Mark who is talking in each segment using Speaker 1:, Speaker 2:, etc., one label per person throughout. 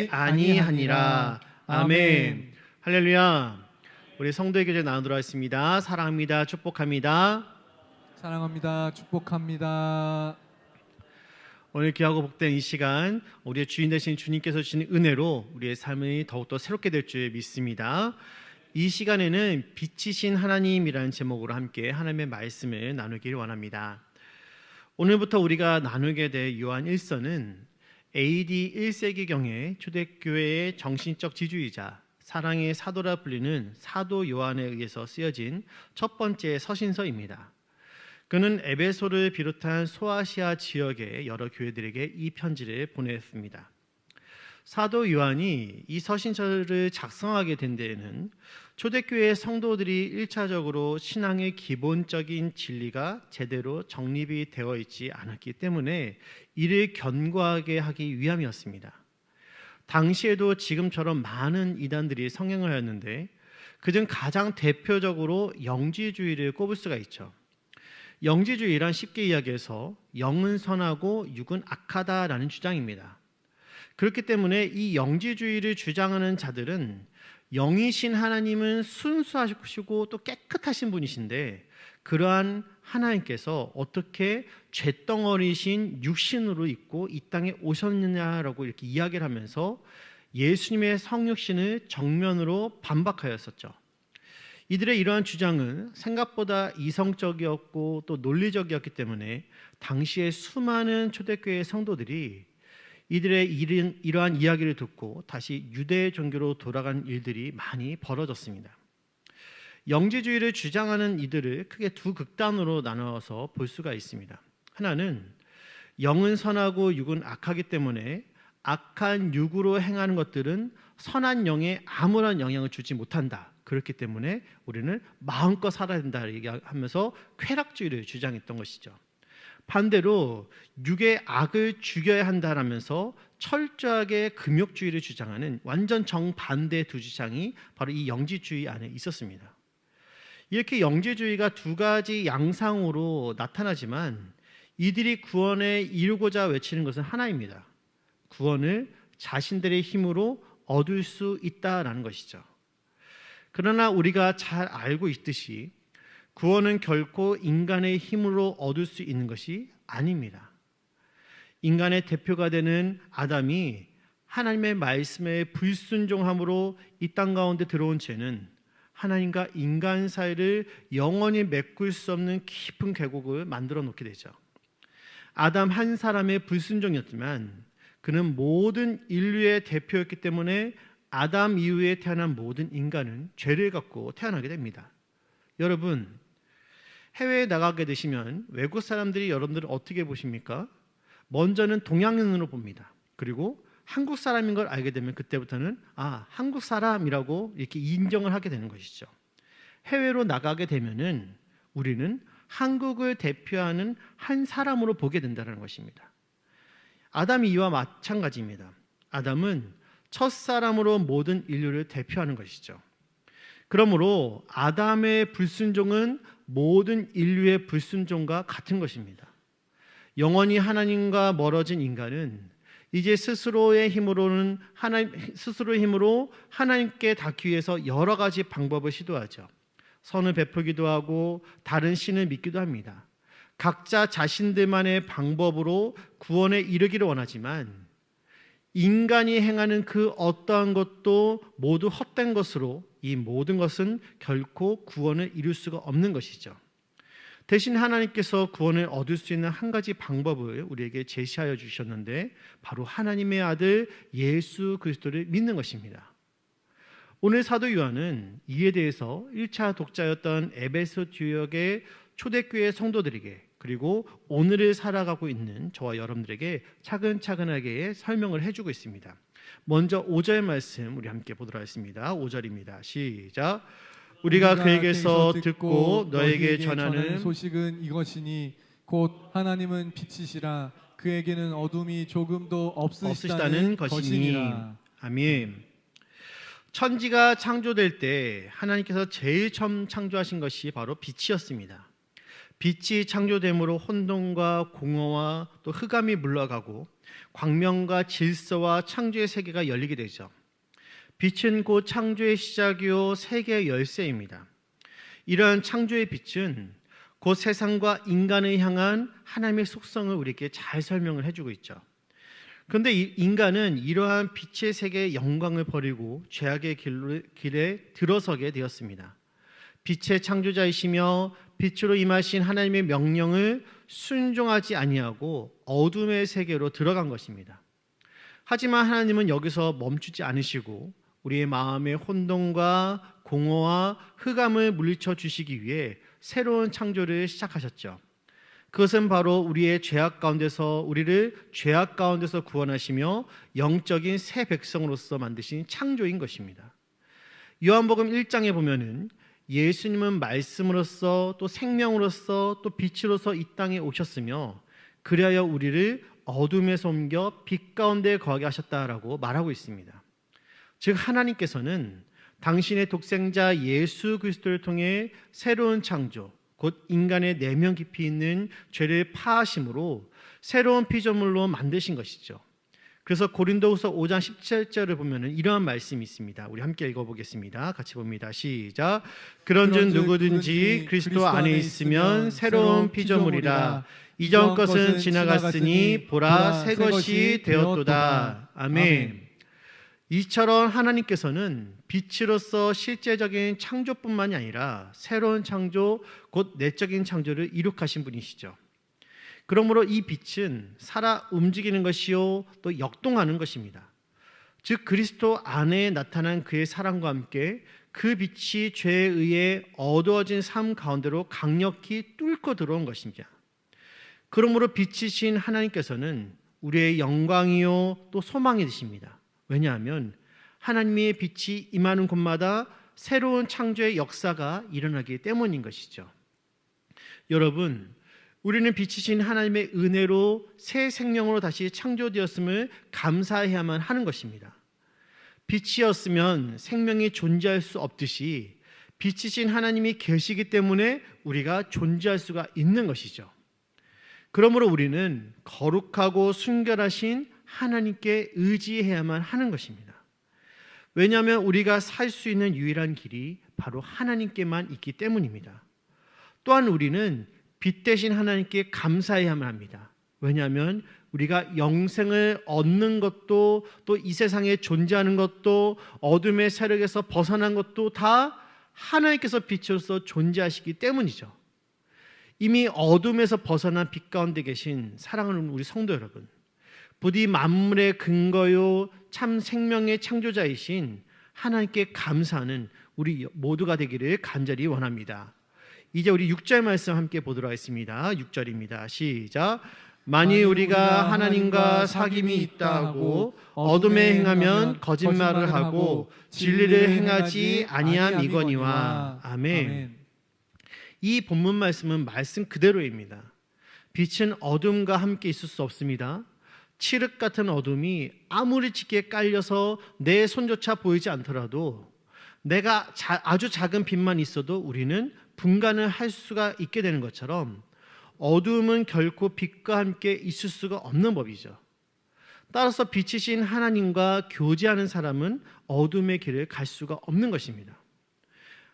Speaker 1: 아니하니라. 아멘. 할렐루야. 우리 성도의 교제 나누도록 하겠습니다. 사랑합니다. 축복합니다.
Speaker 2: 사랑합니다. 축복합니다.
Speaker 1: 오늘 귀하고 복된 이 시간, 우리의 주인 되신 주님께서 주신 은혜로 우리의 삶이 더욱더 새롭게 될 줄 믿습니다. 이 시간에는 빛이신 하나님이라는 제목으로 함께 하나님의 말씀을 나누기를 원합니다. 오늘부터 우리가 나누게 될 요한 1서는 AD 1세기경에 초대교회의 정신적 지주이자 사랑의 사도라 불리는 사도 요한에 의해서 쓰여진 첫 번째 서신서입니다. 그는 에베소를 비롯한 소아시아 지역의 여러 교회들에게 이 편지를 보냈습니다. 사도 요한이 이 서신서를 작성하게 된 데에는 초대교회 성도들이 1차적으로 신앙의 기본적인 진리가 제대로 정립이 되어 있지 않았기 때문에 이를 견고하게 하기 위함이었습니다. 당시에도 지금처럼 많은 이단들이 성행을 하였는데 그중 가장 대표적으로 영지주의를 꼽을 수가 있죠. 영지주의란 쉽게 이야기해서 영은 선하고 육은 악하다라는 주장입니다. 그렇기 때문에 이 영지주의를 주장하는 자들은 영이신 하나님은 순수하시고 또 깨끗하신 분이신데 그러한 하나님께서 어떻게 잿덩어리신 육신으로 있고 이 땅에 오셨느냐라고 이렇게 이야기를 하면서 예수님의 성육신을 정면으로 반박하였었죠. 이들의 이러한 주장은 생각보다 이성적이었고 또 논리적이었기 때문에 당시에 수많은 초대교회 성도들이 이들의 이러한 이야기를 듣고 다시 유대 종교로 돌아간 일들이 많이 벌어졌습니다. 영지주의를 주장하는 이들을 크게 두 극단으로 나눠서 볼 수가 있습니다. 하나는 영은 선하고 육은 악하기 때문에 악한 육으로 행하는 것들은 선한 영에 아무런 영향을 주지 못한다. 그렇기 때문에 우리는 마음껏 살아야 된다 얘기하면서 쾌락주의를 주장했던 것이죠. 반대로 육의 악을 죽여야 한다라면서 철저하게 금욕주의를 주장하는 완전 정반대 두 주장이 바로 이 영지주의 안에 있었습니다. 이렇게 영지주의가 두 가지 양상으로 나타나지만 이들이 구원에 이루고자 외치는 것은 하나입니다. 구원을 자신들의 힘으로 얻을 수 있다라는 것이죠. 그러나 우리가 잘 알고 있듯이 구원은 결코 인간의 힘으로 얻을 수 있는 것이 아닙니다. 인간의 대표가 되는 아담이 하나님의 말씀에 불순종함으로 이 땅 가운데 들어온 죄는 하나님과 인간 사이를 영원히 메꿀 수 없는 깊은 계곡을 만들어 놓게 되죠. 아담 한 사람의 불순종이었지만 그는 모든 인류의 대표였기 때문에 아담 이후에 태어난 모든 인간은 죄를 갖고 태어나게 됩니다. 여러분, 해외에 나가게 되시면 외국 사람들이 여러분들을 어떻게 보십니까? 먼저는 동양인으로 봅니다. 그리고 한국 사람인 걸 알게 되면 그때부터는 한국 사람이라고 이렇게 인정을 하게 되는 것이죠. 해외로 나가게 되면은 우리는 한국을 대표하는 한 사람으로 보게 된다는 것입니다. 아담이 이와 마찬가지입니다. 아담은 첫 사람으로 모든 인류를 대표하는 것이죠. 그러므로 아담의 불순종은 모든 인류의 불순종과 같은 것입니다. 영원히 하나님과 멀어진 인간은 이제 스스로의 힘으로 하나님께 닿기 위해서 여러 가지 방법을 시도하죠. 선을 베풀기도 하고 다른 신을 믿기도 합니다. 각자 자신들만의 방법으로 구원에 이르기를 원하지만 인간이 행하는 그 어떠한 것도 모두 헛된 것으로 이 모든 것은 결코 구원을 이룰 수가 없는 것이죠. 대신 하나님께서 구원을 얻을 수 있는 한 가지 방법을 우리에게 제시하여 주셨는데 바로 하나님의 아들 예수 그리스도를 믿는 것입니다. 오늘 사도 요한은 이에 대해서 1차 독자였던 에베소 지역의 초대교회 성도들에게 그리고 오늘을 살아가고 있는 저와 여러분들에게 차근차근하게 설명을 해주고 있습니다. 먼저 5절 말씀 우리 함께 보도록 하겠습니다. 5절입니다. 시작. 우리가 그에게서 듣고 너에게 전하는
Speaker 2: 소식은 이것이니 곧 하나님은 빛이시라 그에게는 어둠이 조금도 없으시다는 것이니라.
Speaker 1: 아멘. 천지가 창조될 때 하나님께서 제일 처음 창조하신 것이 바로 빛이었습니다. 빛이 창조됨으로 혼돈과 공허와 또 흑암이 물러가고 광명과 질서와 창조의 세계가 열리게 되죠. 빛은 곧 창조의 시작이요 세계의 열쇠입니다. 이러한 창조의 빛은 곧 세상과 인간을 향한 하나님의 속성을 우리에게 잘 설명을 해주고 있죠. 그런데 인간은 이러한 빛의 세계의 영광을 버리고 죄악의 길에 들어서게 되었습니다. 빛의 창조자이시며 빛으로 임하신 하나님의 명령을 순종하지 아니하고 어둠의 세계로 들어간 것입니다. 하지만 하나님은 여기서 멈추지 않으시고 우리의 마음의 혼돈과 공허와 흑암을 물리쳐 주시기 위해 새로운 창조를 시작하셨죠. 그것은 바로 우리의 죄악 가운데서 우리를 죄악 가운데서 구원하시며 영적인 새 백성으로서 만드신 창조인 것입니다. 요한복음 1장에 보면은 예수님은 말씀으로서 또 생명으로서 또 빛으로서 이 땅에 오셨으며 그리하여 우리를 어둠에서 옮겨 빛 가운데 거하게 하셨다라고 말하고 있습니다. 즉 하나님께서는 당신의 독생자 예수 그리스도를 통해 새로운 창조, 곧 인간의 내면 깊이 있는 죄를 파하심으로 새로운 피조물로 만드신 것이죠. 그래서 고린도후서 5장 17절을 보면은 이러한 말씀이 있습니다. 우리 함께 읽어보겠습니다. 같이 봅니다. 시작. 그런즉 누구든지 그리스도 안에 있으면 새로운 피조물이라. 이전 것은 지나갔으니 보라 새 것이 되었도다. 아멘. 이처럼 하나님께서는 빛으로서 실제적인 창조뿐만이 아니라 새로운 창조, 곧 내적인 창조를 이룩하신 분이시죠. 그러므로 이 빛은 살아 움직이는 것이요 또 역동하는 것입니다. 즉 그리스도 안에 나타난 그의 사랑과 함께 그 빛이 죄에 의해 어두워진 삶 가운데로 강력히 뚫고 들어온 것입니다. 그러므로 빛이신 하나님께서는 우리의 영광이요 또 소망이 되십니다. 왜냐하면 하나님의 빛이 임하는 곳마다 새로운 창조의 역사가 일어나기 때문인 것이죠. 여러분, 우리는 빛이신 하나님의 은혜로 새 생명으로 다시 창조되었음을 감사해야만 하는 것입니다. 빛이었으면 생명이 존재할 수 없듯이 빛이신 하나님이 계시기 때문에 우리가 존재할 수가 있는 것이죠. 그러므로 우리는 거룩하고 순결하신 하나님께 의지해야만 하는 것입니다. 왜냐하면 우리가 살 수 있는 유일한 길이 바로 하나님께만 있기 때문입니다. 또한 우리는 빛 대신 하나님께 감사해야만 합니다. 왜냐하면 우리가 영생을 얻는 것도 또 이 세상에 존재하는 것도 어둠의 세력에서 벗어난 것도 다 하나님께서 빛으로서 존재하시기 때문이죠. 이미 어둠에서 벗어난 빛 가운데 계신 사랑하는 우리 성도 여러분, 부디 만물의 근거요 참 생명의 창조자이신 하나님께 감사하는 우리 모두가 되기를 간절히 원합니다. 이제 우리 6절 말씀 함께 보도록 하겠습니다. 6절입니다. 시작. 만일 우리가 하나님과 사귐이 있다 하고 어둠에 행하면 거짓말을 하고 진리를 행하지 아니함이거니와. 아멘. 이 본문 말씀은 말씀 그대로입니다. 빛은 어둠과 함께 있을 수 없습니다. 칠흑 같은 어둠이 아무리 짙게 깔려서 내 손조차 보이지 않더라도 내가 아주 작은 빛만 있어도 우리는 분간을 할 수가 있게 되는 것처럼 어둠은 결코 빛과 함께 있을 수가 없는 법이죠. 따라서 빛이신 하나님과 교제하는 사람은 어둠의 길을 갈 수가 없는 것입니다.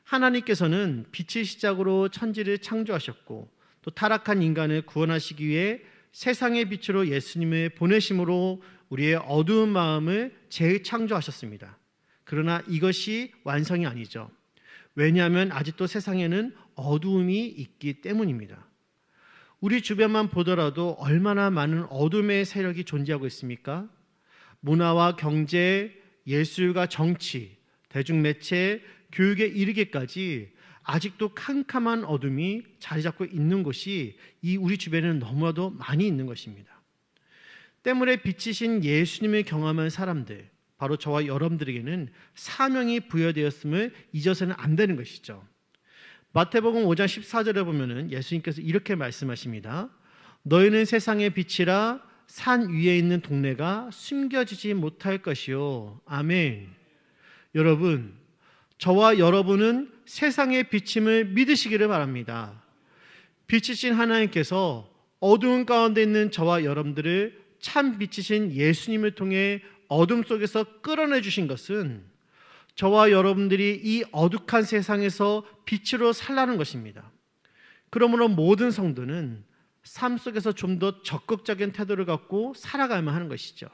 Speaker 1: 하나님께서는 빛의 시작으로 천지를 창조하셨고 또 타락한 인간을 구원하시기 위해 세상의 빛으로 예수님을 보내심으로 우리의 어두운 마음을 재창조하셨습니다. 그러나 이것이 완성이 아니죠. 왜냐하면 아직도 세상에는 어두움이 있기 때문입니다. 우리 주변만 보더라도 얼마나 많은 어둠의 세력이 존재하고 있습니까? 문화와 경제, 예술과 정치, 대중매체, 교육에 이르기까지 아직도 캄캄한 어둠이 자리 잡고 있는 곳이 이 우리 주변에는 너무나도 많이 있는 것입니다. 때문에 빛이신 예수님을 경험한 사람들, 바로 저와 여러분들에게는 사명이 부여되었음을 잊어서는 안 되는 것이죠. 마태복음 5장 14절에 보면은 예수님께서 이렇게 말씀하십니다. 너희는 세상의 빛이라 산 위에 있는 동네가 숨겨지지 못할 것이요. 아멘. 여러분, 저와 여러분은 세상의 빛임을 믿으시기를 바랍니다. 빛이신 하나님께서 어두운 가운데 있는 저와 여러분들을 참 빛이신 예수님을 통해 어둠 속에서 끌어내 주신 것은 저와 여러분들이 이 어둑한 세상에서 빛으로 살라는 것입니다. 그러므로 모든 성도는 삶 속에서 좀 더 적극적인 태도를 갖고 살아가야만 하는 것이죠.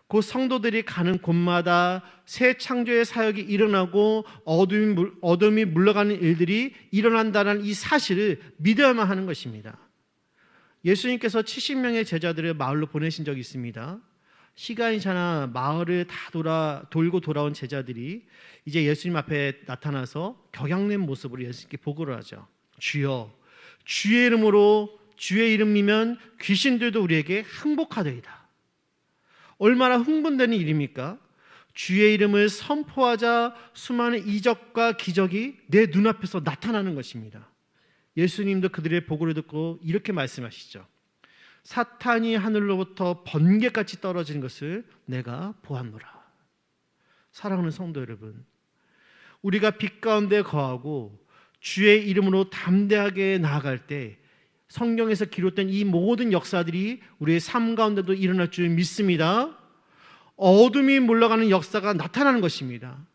Speaker 1: 그 성도들이 가는 곳마다 새 창조의 사역이 일어나고 어둠이 물러가는 일들이 일어난다는 이 사실을 믿어야만 하는 것입니다. 예수님께서 70명의 제자들을 마을로 보내신 적이 있습니다. 시간이 지나 마을을 다 돌고 돌아온 제자들이 이제 예수님 앞에 나타나서 격양된 모습으로 예수님께 보고를 하죠. 주여, 주의 이름으로 주의 이름이면 귀신들도 우리에게 항복하되이다. 얼마나 흥분되는 일입니까? 주의 이름을 선포하자 수많은 이적과 기적이 내 눈앞에서 나타나는 것입니다. 예수님도 그들의 보고를 듣고 이렇게 말씀하시죠. 사탄이 하늘로부터 번개같이 떨어진 것을 내가 보았노라. 사랑하는 성도 여러분, 우리가 빛 가운데 거하고 주의 이름으로 담대하게 나아갈 때 성경에서 기록된 이 모든 역사들이 우리의 삶 가운데도 일어날 줄 믿습니다. 어둠이 물러가는 역사가 나타나는 것입니다.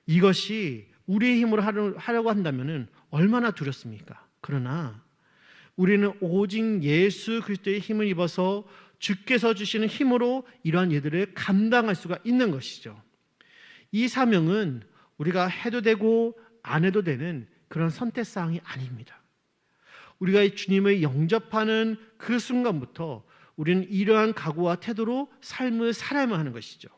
Speaker 1: 이것이 우리의 힘으로 하려고 한다면 얼마나 두렵습니까? 그러나 우리는 오직 예수 그리스도의 힘을 입어서 주께서 주시는 힘으로 이러한 일들을 감당할 수가 있는 것이죠. 이 사명은 우리가 해도 되고 안 해도 되는 그런 선택사항이 아닙니다. 우리가 주님을 영접하는 그 순간부터 우리는 이러한 각오와 태도로 삶을 살아야만 하는 것이죠.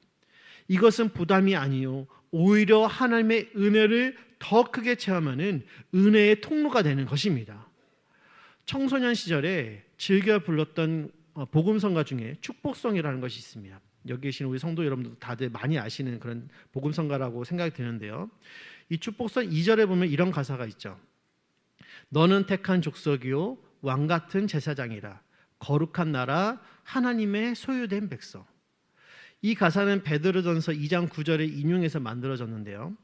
Speaker 1: 이것은 부담이 아니요, 오히려 하나님의 은혜를 더 크게 체험하는 은혜의 통로가 되는 것입니다. 청소년 시절에 즐겨 불렀던 복음성가 중에 축복성이라는 것이 있습니다. 여기 계신 우리 성도 여러분들도 다들 많이 아시는 그런 복음성가라고 생각이 드는데요. 이 축복성 2절에 보면 이런 가사가 있죠. 너는 택한 족속이요 왕같은 제사장이라 거룩한 나라 하나님의 소유된 백성. 이 가사는 베드로전서 2장 9절에 인용해서 만들어졌는데요.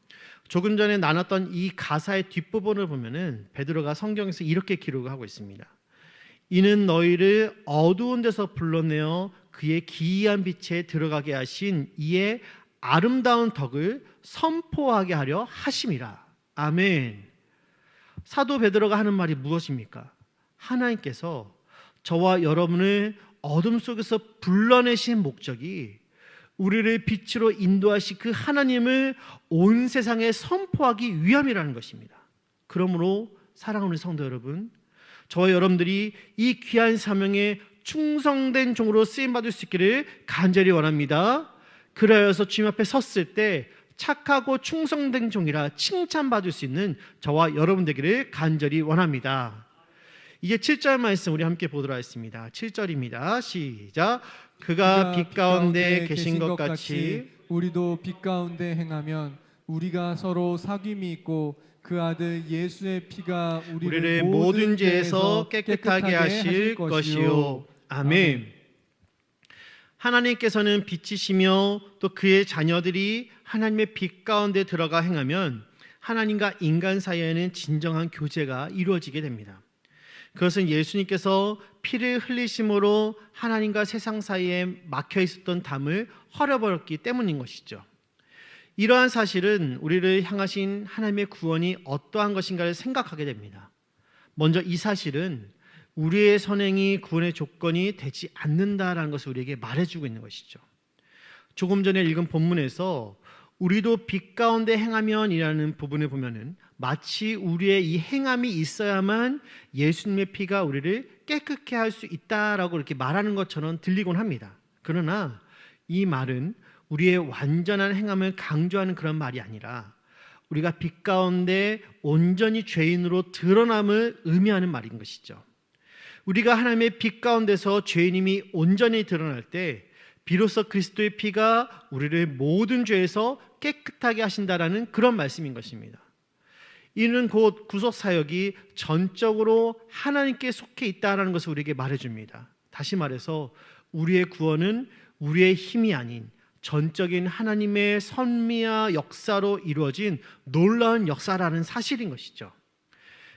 Speaker 1: 조금 전에 나눴던 이 가사의 뒷부분을 보면은 베드로가 성경에서 이렇게 기록을 하고 있습니다. 이는 너희를 어두운 데서 불러내어 그의 기이한 빛에 들어가게 하신 이의 아름다운 덕을 선포하게 하려 하심이라. 아멘. 사도 베드로가 하는 말이 무엇입니까? 하나님께서 저와 여러분을 어둠 속에서 불러내신 목적이 우리를 빛으로 인도하신 그 하나님을 온 세상에 선포하기 위함이라는 것입니다. 그러므로 사랑하는 성도 여러분, 저와 여러분들이 이 귀한 사명에 충성된 종으로 쓰임받을 수 있기를 간절히 원합니다. 그러하여서 주님 앞에 섰을 때 착하고 충성된 종이라 칭찬받을 수 있는 저와 여러분 되기를 간절히 원합니다. 이제 7절 말씀 우리 함께 보도록 하겠습니다. 7절입니다. 시작. 그가 빛 가운데 계신 것 같이
Speaker 2: 우리도 빛 가운데 행하면 우리가 서로 사귐이 있고 그 아들 예수의 피가
Speaker 1: 우리를 모든 죄에서 깨끗하게 하실 것이요. 아멘. 하나님께서는 빛이시며 또 그의 자녀들이 하나님의 빛 가운데 들어가 행하면 하나님과 인간 사이에는 진정한 교제가 이루어지게 됩니다. 그것은 예수님께서 피를 흘리심으로 하나님과 세상 사이에 막혀 있었던 담을 헐어버렸기 때문인 것이죠. 이러한 사실은 우리를 향하신 하나님의 구원이 어떠한 것인가를 생각하게 됩니다. 먼저 이 사실은 우리의 선행이 구원의 조건이 되지 않는다라는 것을 우리에게 말해주고 있는 것이죠. 조금 전에 읽은 본문에서 우리도 빛 가운데 행하면이라는 부분을 보면은 마치 우리의 이 행함이 있어야만 예수님의 피가 우리를 깨끗게 할 수 있다라고 이렇게 말하는 것처럼 들리곤 합니다. 그러나 이 말은 우리의 완전한 행함을 강조하는 그런 말이 아니라 우리가 빛 가운데 온전히 죄인으로 드러남을 의미하는 말인 것이죠. 우리가 하나님의 빛 가운데서 죄인임이 온전히 드러날 때 비로소 그리스도의 피가 우리를 모든 죄에서 깨끗하게 하신다라는 그런 말씀인 것입니다. 이는 곧 구속 사역이 전적으로 하나님께 속해 있다라는 것을 우리에게 말해줍니다. 다시 말해서 우리의 구원은 우리의 힘이 아닌 전적인 하나님의 선미와 역사로 이루어진 놀라운 역사라는 사실인 것이죠.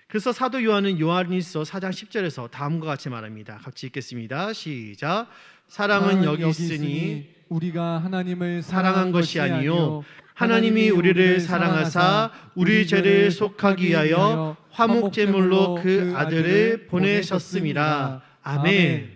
Speaker 1: 그래서 사도 요한은 요한일서 4장 10절에서 다음과 같이 말합니다. 같이 읽겠습니다. 시작. 사랑은 여기 있으니
Speaker 2: 우리가 하나님을
Speaker 1: 사랑한 것이 아니요 하나님이 우리를 사랑하사 우리 죄를 속하기 위하여 화목제물로 그 아들을 보내셨음이라. 아멘.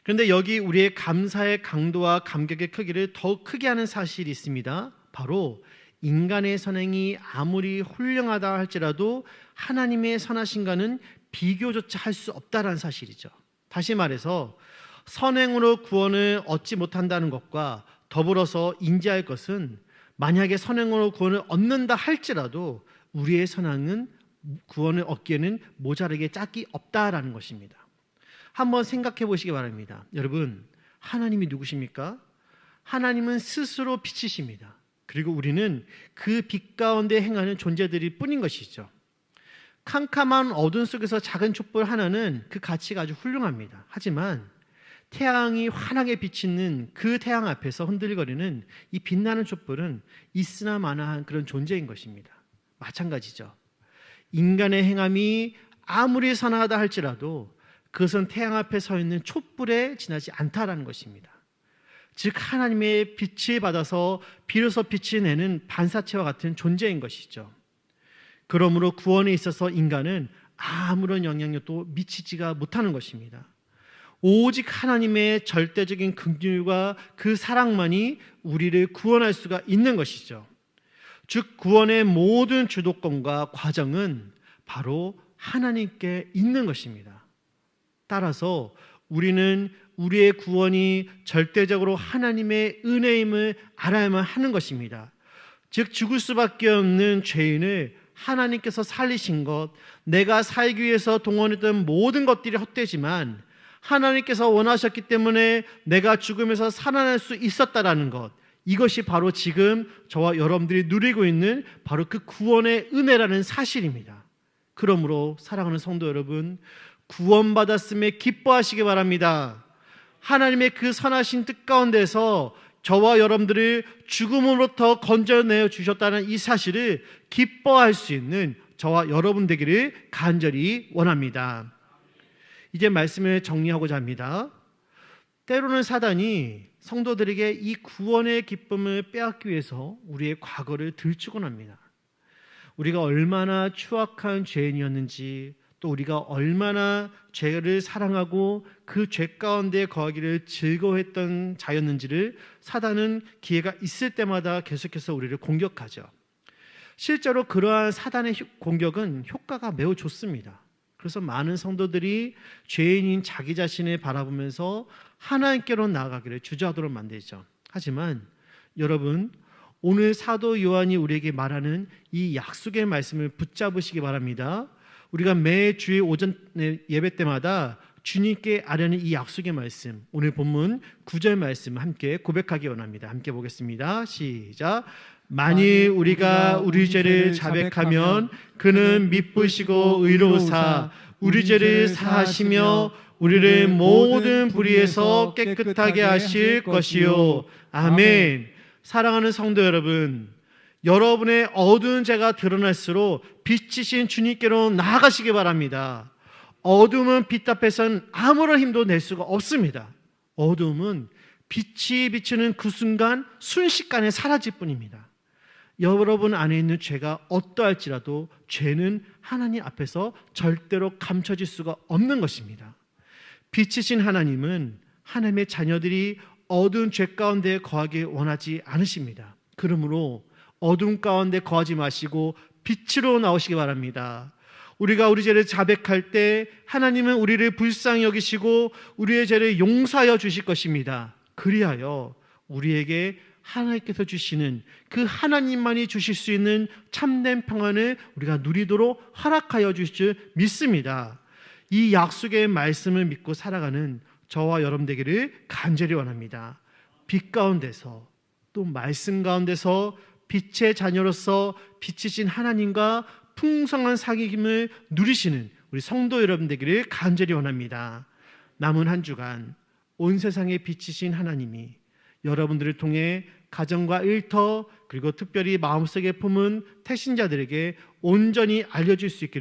Speaker 1: 그런데 여기 우리의 감사의 강도와 감격의 크기를 더욱 크게 하는 사실이 있습니다. 바로 인간의 선행이 아무리 훌륭하다 할지라도 하나님의 선하신가는 비교조차 할 수 없다라는 사실이죠. 다시 말해서 선행으로 구원을 얻지 못한다는 것과 더불어서 인지할 것은 만약에 선행으로 구원을 얻는다 할지라도 우리의 선행은 구원을 얻기에는 모자르게 짝이 없다라는 것입니다. 한번 생각해 보시기 바랍니다. 여러분, 하나님이 누구십니까? 하나님은 스스로 빛이십니다. 그리고 우리는 그 빛 가운데 행하는 존재들일 뿐인 것이죠. 캄캄한 어둠 속에서 작은 촛불 하나는 그 가치가 아주 훌륭합니다. 하지만 태양이 환하게 비치는 그 태양 앞에서 흔들거리는 이 빛나는 촛불은 있으나 마나한 그런 존재인 것입니다. 마찬가지죠. 인간의 행함이 아무리 선하다 할지라도 그것은 태양 앞에 서 있는 촛불에 지나지 않다라는 것입니다. 즉 하나님의 빛을 받아서 비로소 빛이 내는 반사체와 같은 존재인 것이죠. 그러므로 구원에 있어서 인간은 아무런 영향력도 미치지가 못하는 것입니다. 오직 하나님의 절대적인 긍휼과 그 사랑만이 우리를 구원할 수가 있는 것이죠. 즉 구원의 모든 주도권과 과정은 바로 하나님께 있는 것입니다. 따라서 우리는 우리의 구원이 절대적으로 하나님의 은혜임을 알아야만 하는 것입니다. 즉 죽을 수밖에 없는 죄인을 하나님께서 살리신 것, 내가 살기 위해서 동원했던 모든 것들이 헛되지만 하나님께서 원하셨기 때문에 내가 죽음에서 살아날 수 있었다라는 것, 이것이 바로 지금 저와 여러분들이 누리고 있는 바로 그 구원의 은혜라는 사실입니다. 그러므로 사랑하는 성도 여러분, 구원받았음에 기뻐하시기 바랍니다. 하나님의 그 선하신 뜻 가운데서 저와 여러분들을 죽음으로부터 건져내어 주셨다는 이 사실을 기뻐할 수 있는 저와 여러분 되기를 간절히 원합니다. 이제 말씀을 정리하고자 합니다. 때로는 사단이 성도들에게 이 구원의 기쁨을 빼앗기 위해서 우리의 과거를 들추곤 합니다. 우리가 얼마나 추악한 죄인이었는지, 또 우리가 얼마나 죄를 사랑하고 그 죄 가운데 거하기를 즐거워했던 자였는지를 사단은 기회가 있을 때마다 계속해서 우리를 공격하죠. 실제로 그러한 사단의 공격은 효과가 매우 좋습니다. 그래서 많은 성도들이 죄인인 자기 자신을 바라보면서 하나님께로 나아가기를 주저하도록 만들죠. 하지만 여러분, 오늘 사도 요한이 우리에게 말하는 이 약속의 말씀을 붙잡으시기 바랍니다. 우리가 매 주일 오전 예배 때마다 주님께 아뢰는 이 약속의 말씀, 오늘 본문 9절 말씀 함께 고백하기 원합니다. 함께 보겠습니다. 시작. 만일 우리가 우리 죄를 자백하면 그는 미쁘시고 의로우사 우리 죄를 사하시며 우리를 모든 불의에서 깨끗하게 하실 것이요. 아멘. 사랑하는 성도 여러분, 여러분의 어두운 죄가 드러날수록 빛이신 주님께로 나아가시기 바랍니다. 어둠은 빛 앞에서는 아무런 힘도 낼 수가 없습니다. 어둠은 빛이 비치는 그 순간 순식간에 사라질 뿐입니다. 여러분 안에 있는 죄가 어떠할지라도 죄는 하나님 앞에서 절대로 감춰질 수가 없는 것입니다. 빛이신 하나님은 하나님의 자녀들이 어두운 죄 가운데 거하기 원하지 않으십니다. 그러므로 어둠 가운데 거하지 마시고 빛으로 나오시기 바랍니다. 우리가 우리 죄를 자백할 때 하나님은 우리를 불쌍히 여기시고 우리의 죄를 용서하여 주실 것입니다. 그리하여 우리에게 하나님께서 주시는 그 하나님만이 주실 수 있는 참된 평안을 우리가 누리도록 허락하여 주실 줄 믿습니다. 이 약속의 말씀을 믿고 살아가는 저와 여러분 되기를 간절히 원합니다. 빛 가운데서 또 말씀 가운데서 빛의 자녀로서 빛이신 하나님과 풍성한 사귐을 누리시는 우리 성도 여러분 되기를 간절히 원합니다. 남은 한 주간 온 세상에 빛이신 하나님이 여러분들을 통해 가정과 일터 그리고 특별히 마음속에 품은 태신자들에게 온전히 알려질 수 있기를